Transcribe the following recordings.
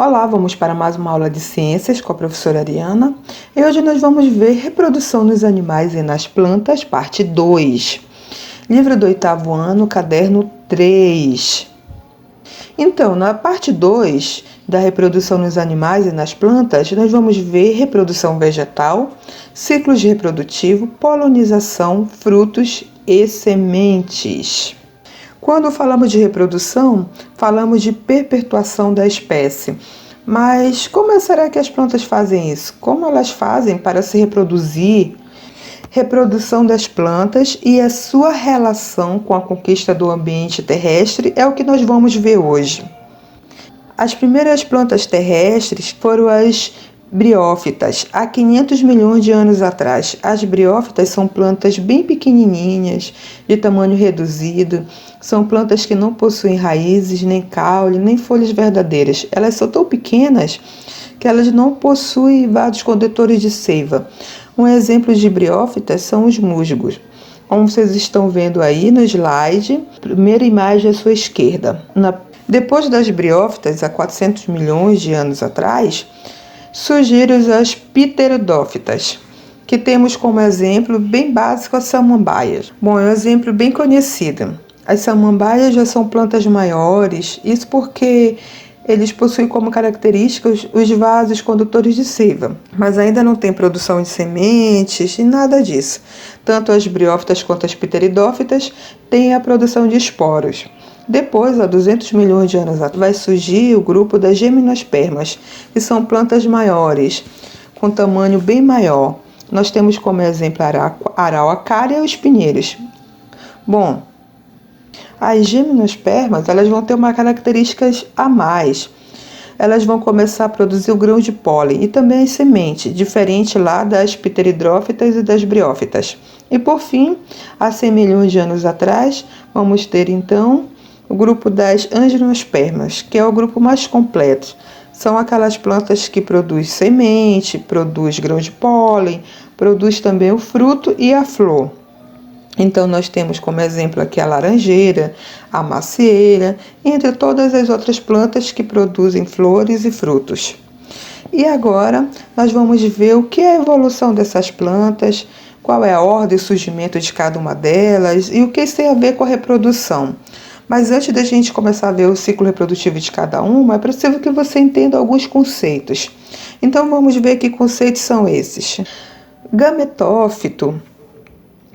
Olá, vamos para mais uma aula de ciências com a professora Ariana. E hoje nós vamos ver reprodução nos animais e nas plantas, parte 2. Livro do 8º ano, caderno 3. Então, na parte 2 da reprodução nos animais e nas plantas, nós vamos ver reprodução vegetal, ciclos reprodutivo, polinização, frutos e sementes. Quando falamos de reprodução, falamos de perpetuação da espécie. Mas como será que as plantas fazem isso? Como elas fazem para se reproduzir? Reprodução das plantas e a sua relação com a conquista do ambiente terrestre é o que nós vamos ver hoje. As primeiras plantas terrestres foram as briófitas, há 500 milhões de anos atrás. As briófitas são plantas bem pequenininhas, de tamanho reduzido. São plantas que não possuem raízes, nem caule, nem folhas verdadeiras. Elas são tão pequenas que elas não possuem vasos condutores de seiva. Um exemplo de briófitas são os musgos. Como vocês estão vendo aí no slide, primeira imagem à sua esquerda. Depois das briófitas, há 400 milhões de anos atrás, surgiram as pteridófitas, que temos como exemplo bem básico as samambaias. Bom, é um exemplo bem conhecido. As samambaias já são plantas maiores, isso porque eles possuem como características os vasos condutores de seiva, mas ainda não tem produção de sementes e nada disso. Tanto as briófitas quanto as pteridófitas têm a produção de esporos. Depois, há 200 milhões de anos atrás, vai surgir o grupo das gimnospermas, que são plantas maiores, com tamanho bem maior. Nós temos como exemplo a araucária e os pinheiros. Bom, as gimnospermas elas vão ter uma característica a mais. Elas vão começar a produzir o grão de pólen e também as sementes, diferente lá das pteridófitas e das briófitas. E por fim, há 100 milhões de anos atrás, vamos ter então o grupo das angiospermas, que é o grupo mais completo. São aquelas plantas que produzem semente, produzem grão de pólen, produzem também o fruto e a flor. Então, nós temos como exemplo aqui a laranjeira, a macieira, entre todas as outras plantas que produzem flores e frutos. E agora, nós vamos ver o que é a evolução dessas plantas, qual é a ordem e surgimento de cada uma delas e o que isso tem a ver com a reprodução. Mas antes da gente começar a ver o ciclo reprodutivo de cada uma, é preciso que você entenda alguns conceitos. Então vamos ver que conceitos são esses. Gametófito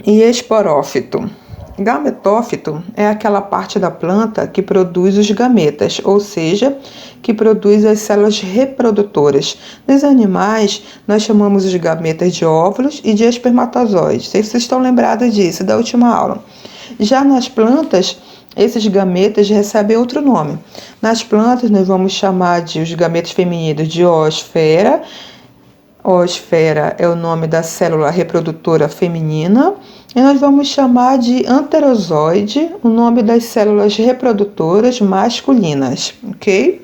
e esporófito. Gametófito é aquela parte da planta que produz os gametas, ou seja, que produz as células reprodutoras. Nos animais, nós chamamos os gametas de óvulos e de espermatozoides. Vocês estão lembrados disso da última aula. Já nas plantas, esses gametas recebem outro nome. Nas plantas, nós vamos chamar os gametas femininos de oosfera. Oosfera é o nome da célula reprodutora feminina. E nós vamos chamar de anterozoide, o nome das células reprodutoras masculinas, ok?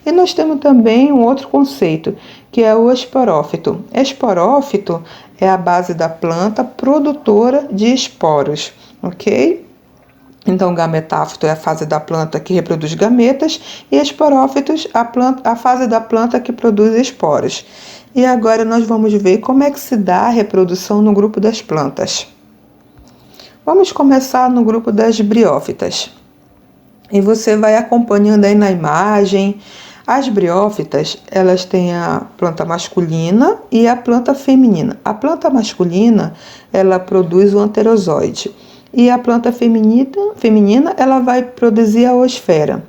E nós temos também um outro conceito, que é o esporófito. Esporófito é a base da planta produtora de esporos, ok? Então, gametáfito é a fase da planta que reproduz gametas e esporófitos a fase da planta que produz esporos. E agora nós vamos ver como é que se dá a reprodução no grupo das plantas. Vamos começar no grupo das briófitas. E você vai acompanhando aí na imagem. As briófitas, elas têm a planta masculina e a planta feminina. A planta masculina, ela produz o anterozoide. E a planta feminina, ela vai produzir a oosfera.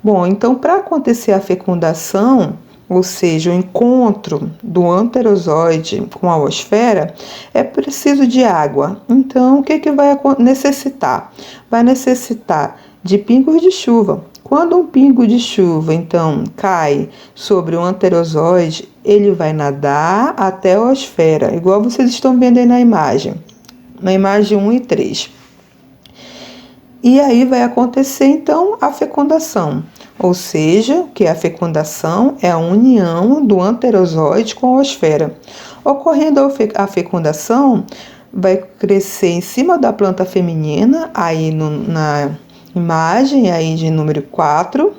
Bom, então para acontecer a fecundação, ou seja, o encontro do anterozoide com a oosfera, é preciso de água. Então, o que vai necessitar? Vai necessitar de pingos de chuva. Quando um pingo de chuva, então, cai sobre o anterozoide, ele vai nadar até a oosfera, igual vocês estão vendo aí na imagem 1 e 3. E aí vai acontecer, então, a fecundação. Ou seja, que a fecundação é a união do anterozoide com a oosfera. Ocorrendo a fecundação, vai crescer em cima da planta feminina, aí na imagem aí de número 4,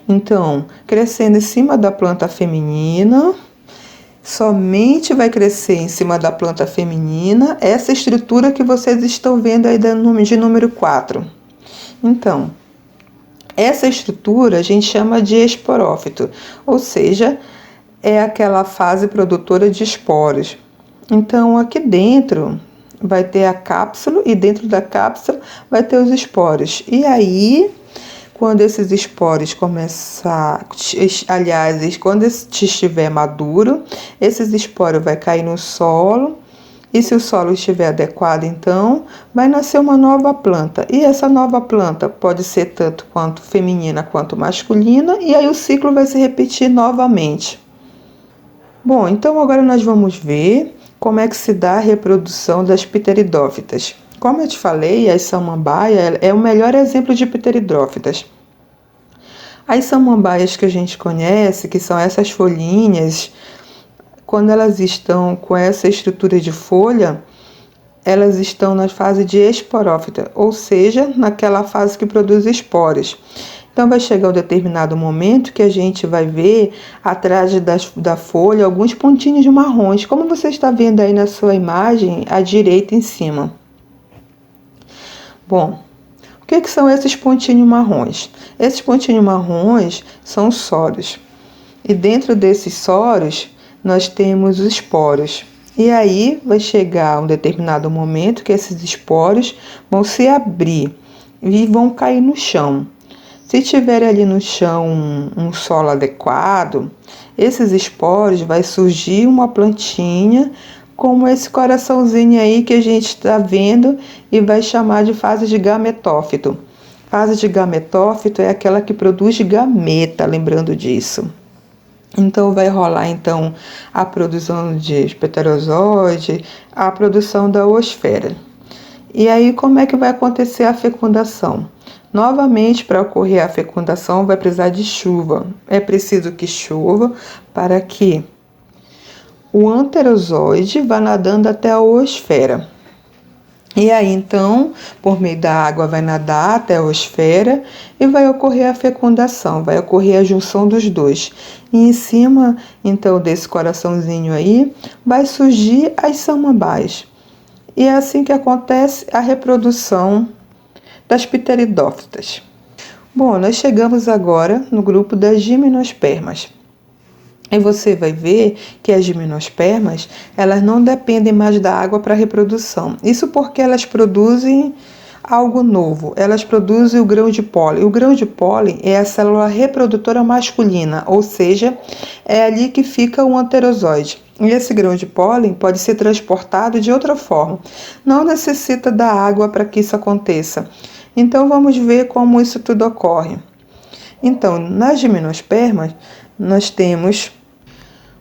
Então, crescendo em cima da planta feminina, somente vai crescer em cima da planta feminina essa estrutura que vocês estão vendo aí de número 4. Então, essa estrutura a gente chama de esporófito, ou seja, é aquela fase produtora de esporos. Então, aqui dentro vai ter a cápsula e dentro da cápsula vai ter os esporos. E aí, quando esses esporos quando estiver maduro, esses esporos vai cair no solo. E se o solo estiver adequado, então, vai nascer uma nova planta. E essa nova planta pode ser tanto quanto feminina quanto masculina, e aí o ciclo vai se repetir novamente. Bom, então agora nós vamos ver como é que se dá a reprodução das pteridófitas. Como eu te falei, a samambaia é o melhor exemplo de pteridófitas. As samambaias que a gente conhece, que são essas folhinhas, quando elas estão com essa estrutura de folha, elas estão na fase de esporófita, ou seja, naquela fase que produz esporos. Então, vai chegar um determinado momento que a gente vai ver atrás da folha alguns pontinhos marrons, como você está vendo aí na sua imagem, à direita em cima. Bom, o que são esses pontinhos marrons? Esses pontinhos marrons são soros. E dentro desses soros, nós temos os esporos. E aí vai chegar um determinado momento que esses esporos vão se abrir e vão cair no chão. Se tiver ali no chão um solo adequado, esses esporos vai surgir uma plantinha como esse coraçãozinho aí que a gente está vendo e vai chamar de fase de gametófito. Fase de gametófito é aquela que produz gameta, lembrando disso. Então, vai rolar a produção de espermatozoide, a produção da oosfera. E aí, como é que vai acontecer a fecundação? Novamente, para ocorrer a fecundação, vai precisar de chuva. É preciso que chova para que o anterozoide vá nadando até a oosfera. E aí, então, por meio da água, vai nadar até a oosfera e vai ocorrer a fecundação, vai ocorrer a junção dos dois. E em cima, então, desse coraçãozinho aí, vai surgir as samambaias. E é assim que acontece a reprodução das pteridófitas. Bom, nós chegamos agora no grupo das gimnospermas. E você vai ver que as gimnospermas, elas não dependem mais da água para a reprodução. Isso porque elas produzem algo novo. Elas produzem o grão de pólen. O grão de pólen é a célula reprodutora masculina, ou seja, é ali que fica o anterozoide. E esse grão de pólen pode ser transportado de outra forma. Não necessita da água para que isso aconteça. Então, vamos ver como isso tudo ocorre. Então, nas gimnospermas, nós temos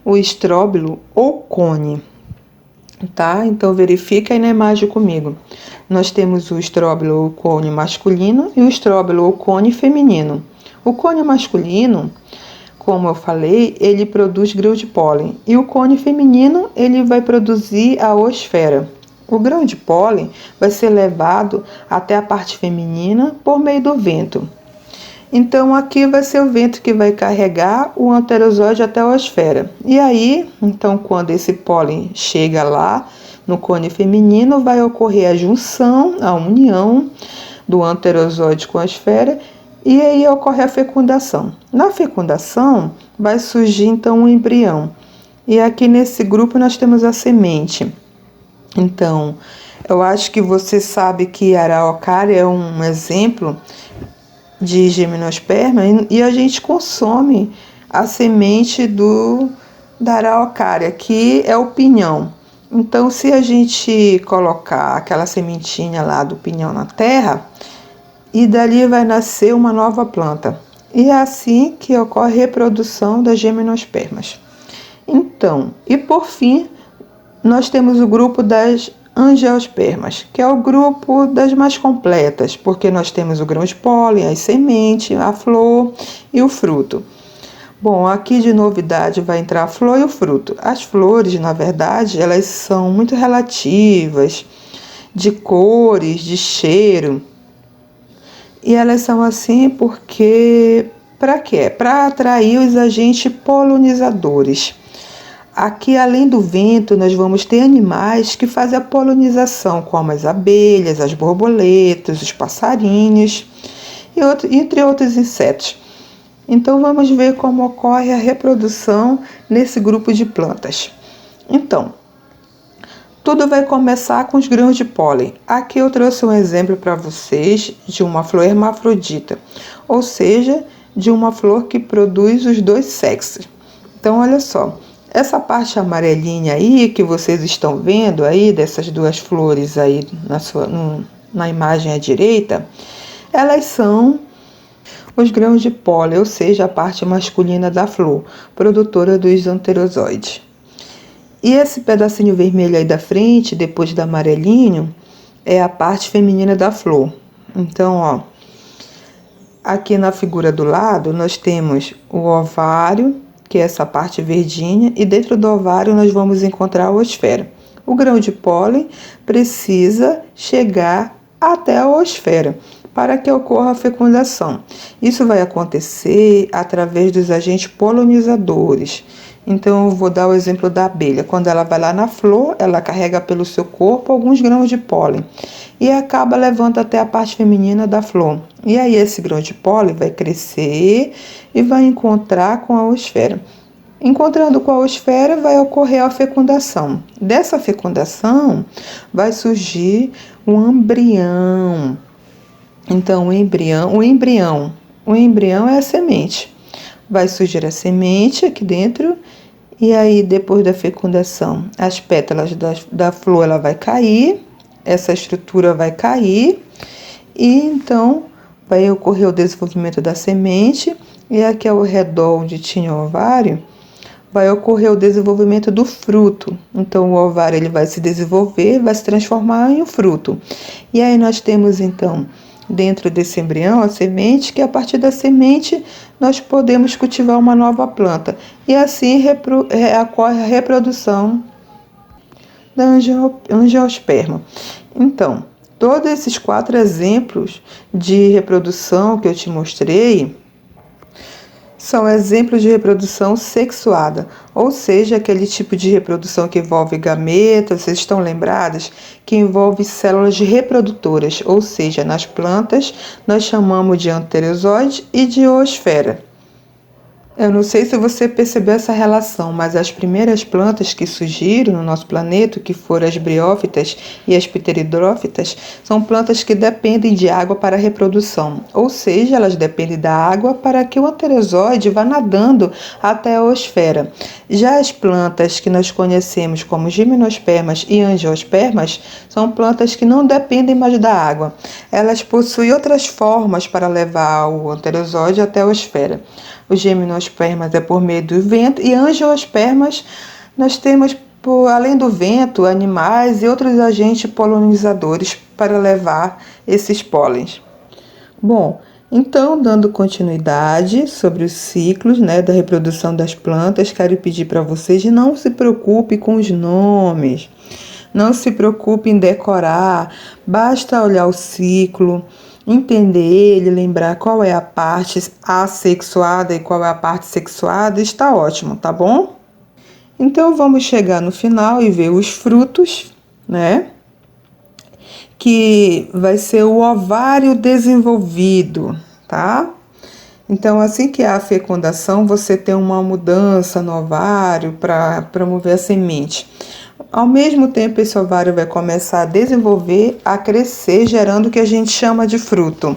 o estróbilo ou cone, tá? Então, verifica aí na imagem comigo. Nós temos o estróbilo ou cone masculino e o estróbilo ou cone feminino. O cone masculino, como eu falei, ele produz grão de pólen. E o cone feminino, ele vai produzir a oosfera. O grão de pólen vai ser levado até a parte feminina por meio do vento. Então, aqui vai ser o vento que vai carregar o anterozoide até a oosfera. E aí, então, quando esse pólen chega lá no cone feminino, vai ocorrer a junção, a união do anterozoide com a oosfera, e aí ocorre a fecundação. Na fecundação, vai surgir, então, um embrião. E aqui nesse grupo nós temos a semente. Então, eu acho que você sabe que a araucária é um exemplo de gimnosperma e a gente consome a semente da araucária, que é o pinhão. Então, se a gente colocar aquela sementinha lá do pinhão na terra, e dali vai nascer uma nova planta. E é assim que ocorre a reprodução das gimnospermas. Então, e por fim, nós temos o grupo das angiospermas, que é o grupo das mais completas, porque nós temos o grão de pólen, a semente, a flor e o fruto. Bom, aqui de novidade vai entrar a flor e o fruto. As flores, na verdade, elas são muito relativas, de cores, de cheiro. E elas são assim porque Para quê? Para atrair os agentes polinizadores. Aqui, além do vento, nós vamos ter animais que fazem a polinização, como as abelhas, as borboletas, os passarinhos, entre outros insetos. Então, vamos ver como ocorre a reprodução nesse grupo de plantas. Então, tudo vai começar com os grãos de pólen. Aqui eu trouxe um exemplo para vocês de uma flor hermafrodita, ou seja, de uma flor que produz os dois sexos. Então, olha só. Essa amarelinha aí que vocês estão vendo aí, dessas duas flores aí na imagem à direita, elas são os grãos de pólen, ou seja, a parte masculina da flor, produtora dos anterozoides. E esse pedacinho vermelho aí da frente, depois do amarelinho, é a parte feminina da flor. Então, ó, aqui na figura do lado, nós temos o ovário, que é essa parte verdinha, e dentro do ovário nós vamos encontrar a oosfera. O grão de pólen precisa chegar até a oosfera para que ocorra a fecundação. Isso vai acontecer através dos agentes polinizadores. Então, eu vou dar o exemplo da abelha. Quando ela vai lá na flor, ela carrega pelo seu corpo alguns grãos de pólen e acaba levando até a parte feminina da flor. E aí, esse grão de pólen vai crescer e vai encontrar com a oosfera. Encontrando com a oosfera, vai ocorrer a fecundação. Dessa fecundação, vai surgir um embrião. Então, o embrião é a semente. Vai surgir a semente aqui dentro, e aí depois da fecundação, as pétalas da flor ela vai cair, essa estrutura vai cair, e então vai ocorrer o desenvolvimento da semente, e aqui ao redor onde tinha o ovário, vai ocorrer o desenvolvimento do fruto. Então, o ovário ele vai se desenvolver, vai se transformar em um fruto. E aí nós temos então dentro desse embrião a semente, que a partir da semente nós podemos cultivar uma nova planta. E assim ocorre a reprodução da angiosperma. Então, todos esses 4 exemplos de reprodução que eu te mostrei são exemplos de reprodução sexuada, ou seja, aquele tipo de reprodução que envolve gametas, vocês estão lembradas? Que envolve células reprodutoras, ou seja, nas plantas nós chamamos de anterozoide e de oosfera. Eu não sei se você percebeu essa relação, mas as primeiras plantas que surgiram no nosso planeta, que foram as briófitas e as pteridófitas, são plantas que dependem de água para a reprodução, ou seja, elas dependem da água para que o anterozoide vá nadando até a oosfera. Já as plantas que nós conhecemos como gimnospermas e angiospermas são plantas que não dependem mais da água. Elas possuem outras formas para levar o anterozoide até a oosfera. Os gimnospermas é por meio do vento, e angiospermas nós temos, além do vento, animais e outros agentes polinizadores para levar esses pólens. Bom, então, dando continuidade sobre os ciclos, da reprodução das plantas, quero pedir para vocês de não se preocupe com os nomes, não se preocupe em decorar, basta olhar o ciclo, entender ele, lembrar qual é a parte assexuada e qual é a parte sexuada, está ótimo, tá bom? Então, vamos chegar no final e ver os frutos, que vai ser o ovário desenvolvido, tá? Então, assim que há a fecundação, você tem uma mudança no ovário para promover a semente. Ao mesmo tempo, esse ovário vai começar a desenvolver, a crescer, gerando o que a gente chama de fruto.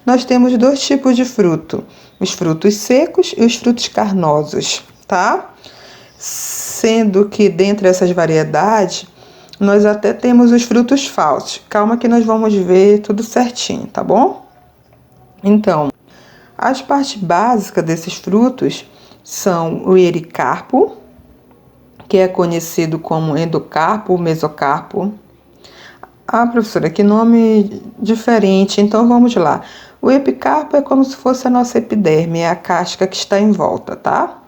Nós temos 2 tipos de fruto, os frutos secos e os frutos carnosos, tá? Sendo que dentre essas variedades, nós até temos os frutos falsos. Calma que nós vamos ver tudo certinho, tá bom? Então, as partes básicas desses frutos são o ericarpo, que é conhecido como endocarpo ou mesocarpo. Ah, professora, que nome diferente, então vamos lá. O epicarpo é como se fosse a nossa epiderme, é a casca que está em volta, tá?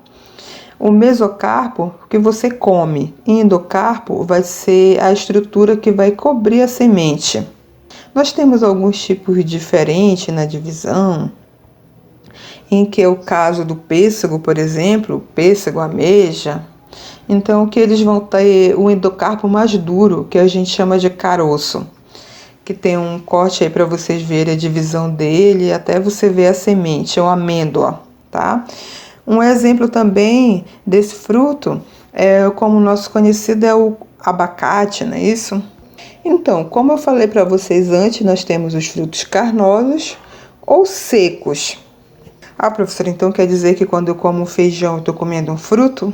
O mesocarpo, que você come, e endocarpo vai ser a estrutura que vai cobrir a semente. Nós temos alguns tipos diferentes na divisão, em que é o caso do pêssego, por exemplo, pêssego, ameixa, então que eles vão ter o endocarpo mais duro, que a gente chama de caroço, que tem um corte aí para vocês verem a divisão dele, até você ver a semente, ou amêndoa, tá? Um exemplo também desse fruto, como o nosso conhecido é o abacate, não é isso? Então, como eu falei para vocês antes, nós temos os frutos carnosos ou secos. Ah, professora, então quer dizer que quando eu como feijão eu estou comendo um fruto?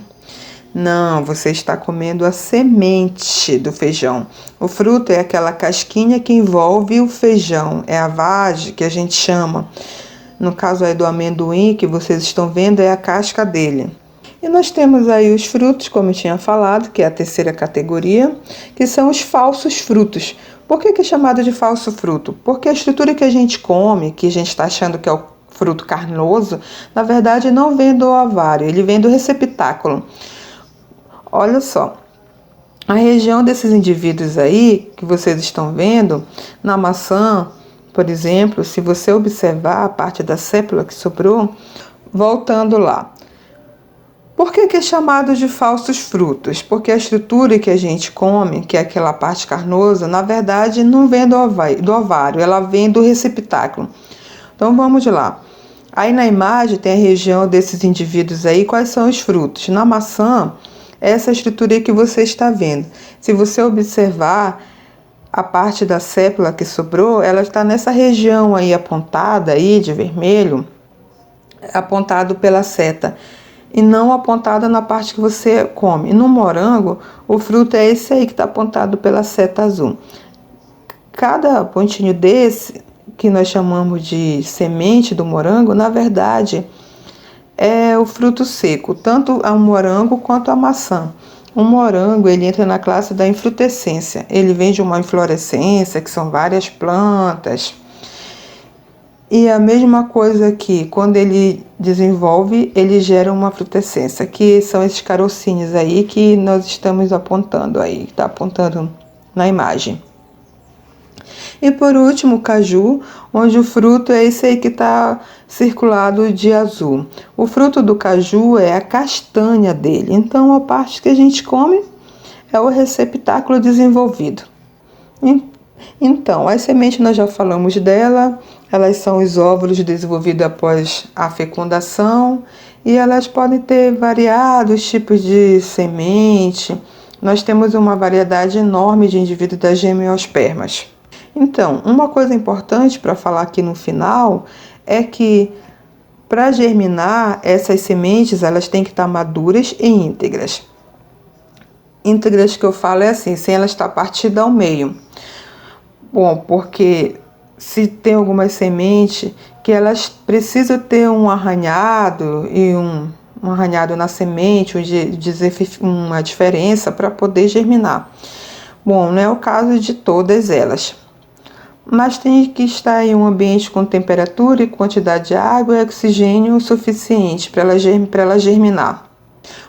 Não, você está comendo a semente do feijão. O fruto é aquela casquinha que envolve o feijão, é a vagem que a gente chama. No caso aí do amendoim que vocês estão vendo, é a casca dele. E nós temos aí os frutos, como eu tinha falado, que é a terceira categoria, que são os falsos frutos. Por que é chamado de falso fruto? Porque a estrutura que a gente come, que a gente está achando que é o fruto carnoso, na verdade não vem do ovário, ele vem do receptáculo. Olha só, a região desses indivíduos aí, que vocês estão vendo, na maçã, por exemplo, se você observar a parte da sépula que sobrou, voltando lá. Por que é chamado de falsos frutos? Porque a estrutura que a gente come, que é aquela parte carnosa, na verdade não vem do ovário, ela vem do receptáculo. Então vamos lá. Aí na imagem tem a região desses indivíduos aí, quais são os frutos. Na maçã, essa estrutura que você está vendo. Se você observar a parte da sépula que sobrou, ela está nessa região aí apontada aí de vermelho, apontado pela seta, e não apontada na parte que você come. No morango, o fruto é esse aí que está apontado pela seta azul. Cada pontinho desse, que nós chamamos de semente do morango, na verdade é o fruto seco, tanto o morango quanto a maçã. O morango, ele entra na classe da infrutescência. Ele vem de uma inflorescência, que são várias plantas. E a mesma coisa aqui, quando ele desenvolve, ele gera uma frutescência, que são esses carocinhos aí que nós estamos apontando aí, está apontando na imagem. E por último, o caju, onde o fruto é esse aí que está circulado de azul. O fruto do caju é a castanha dele, então a parte que a gente come é o receptáculo desenvolvido. Então, as sementes nós já falamos dela, elas são os óvulos desenvolvidos após a fecundação e elas podem ter variados tipos de semente. Nós temos uma variedade enorme de indivíduos das gemiospermas. Então, uma coisa importante para falar aqui no final é que para germinar essas sementes, elas têm que estar maduras e íntegras. Íntegras que eu falo é assim, sem elas estar partida ao meio. Bom, porque se tem algumas sementes que elas precisam ter um arranhado e um arranhado na semente, uma diferença para poder germinar. Bom, não é o caso de todas elas. Mas tem que estar em um ambiente com temperatura e quantidade de água e oxigênio suficiente para ela germinar.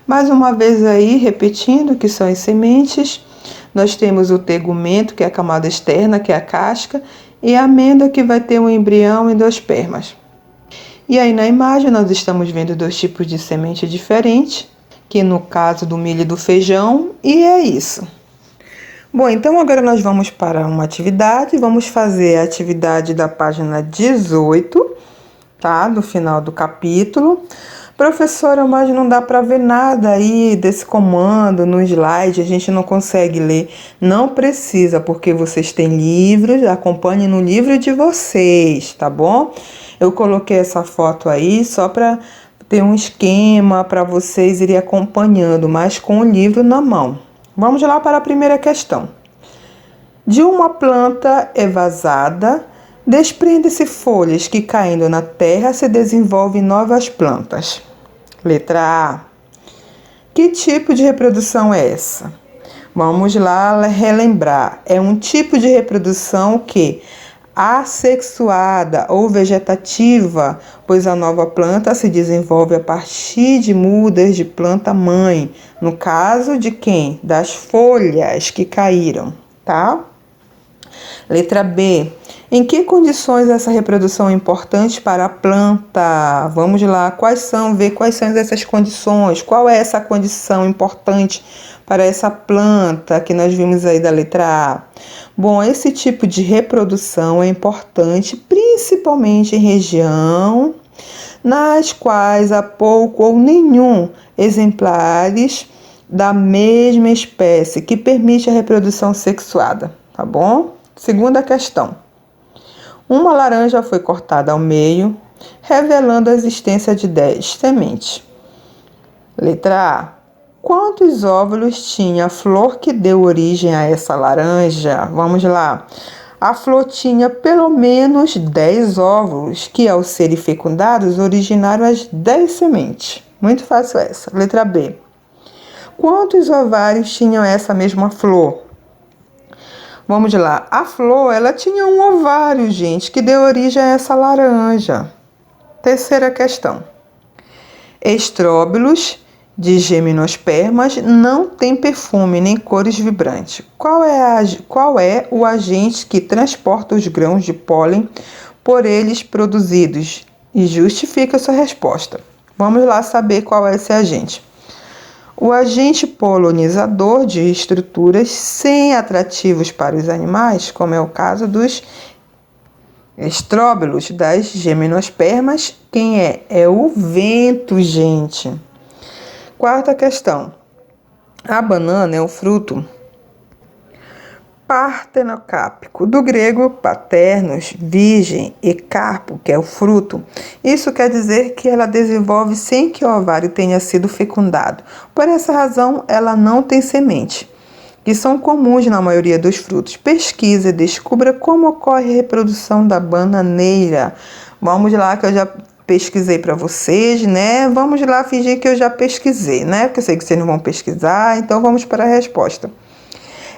Mais uma vez aí, repetindo que são as sementes, nós temos o tegumento, que é a camada externa, que é a casca, e a amêndoa, que vai ter um embrião e 2 espermas. E aí na imagem nós estamos vendo 2 tipos de semente diferentes, que no caso do milho e do feijão, e é isso. Bom, então agora nós vamos para uma atividade, vamos fazer a atividade da página 18, tá? Do final do capítulo. Professora, mas não dá para ver nada aí desse comando no slide, a gente não consegue ler. Não precisa, porque vocês têm livros, acompanhem no livro de vocês, tá bom? Eu coloquei essa foto aí só para ter um esquema para vocês irem acompanhando, mas com o livro na mão. Vamos lá para a primeira questão. De uma planta evasada, desprende-se folhas que, caindo na terra, se desenvolvem novas plantas. Letra A. Que tipo de reprodução é essa? Vamos lá relembrar. É um tipo de reprodução que assexuada ou vegetativa, pois a nova planta se desenvolve a partir de mudas de planta-mãe. No caso de quem? Das folhas que caíram, tá? Letra B. Em que condições essa reprodução é importante para a planta? Vamos lá, ver quais são essas condições, qual é essa condição importante para essa planta que nós vimos aí da letra A. Bom, esse tipo de reprodução é importante principalmente em região nas quais há pouco ou nenhum exemplares da mesma espécie, que permite a reprodução sexuada, tá bom? Segunda questão. Uma laranja foi cortada ao meio, revelando a existência de 10 sementes. Letra A. Quantos óvulos tinha a flor que deu origem a essa laranja? Vamos lá. A flor tinha pelo menos 10 óvulos, que ao serem fecundados originaram as 10 sementes. Muito fácil essa. Letra B. Quantos ovários tinham essa mesma flor? Vamos lá. A flor, ela tinha um ovário, gente, que deu origem a essa laranja. Terceira questão. Estróbilos de gimnospermas não têm perfume nem cores vibrantes. Qual é o agente que transporta os grãos de pólen por eles produzidos? E justifica sua resposta. Vamos lá saber qual é esse agente. O agente polinizador de estruturas sem atrativos para os animais, como é o caso dos estróbilos das gimnospermas, quem é? É o vento, gente. Quarta questão. A banana é um fruto partenocápico, do grego paternos, virgem, e carpo, que é o fruto. Isso quer dizer que ela desenvolve sem que o ovário tenha sido fecundado. Por essa razão, ela não tem semente, que são comuns na maioria dos frutos. Pesquise e descubra como ocorre a reprodução da bananeira. Vamos lá que eu já pesquisei para vocês, né? Vamos lá fingir que eu já pesquisei, né? Porque eu sei que vocês não vão pesquisar, então vamos para a resposta.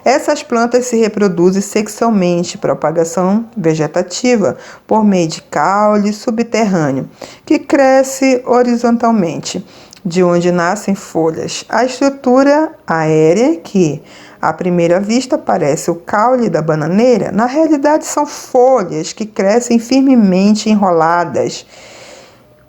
Essas plantas se reproduzem sexualmente, propagação vegetativa, por meio de caule subterrâneo, que cresce horizontalmente, de onde nascem folhas. A estrutura aérea, que à primeira vista parece o caule da bananeira, na realidade são folhas que crescem firmemente enroladas,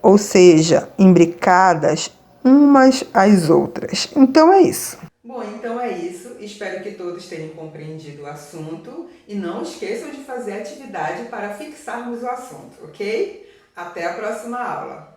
ou seja, imbricadas umas às outras. Então é isso. Bom, então é isso. Espero que todos tenham compreendido o assunto e não esqueçam de fazer atividade para fixarmos o assunto, ok? Até a próxima aula!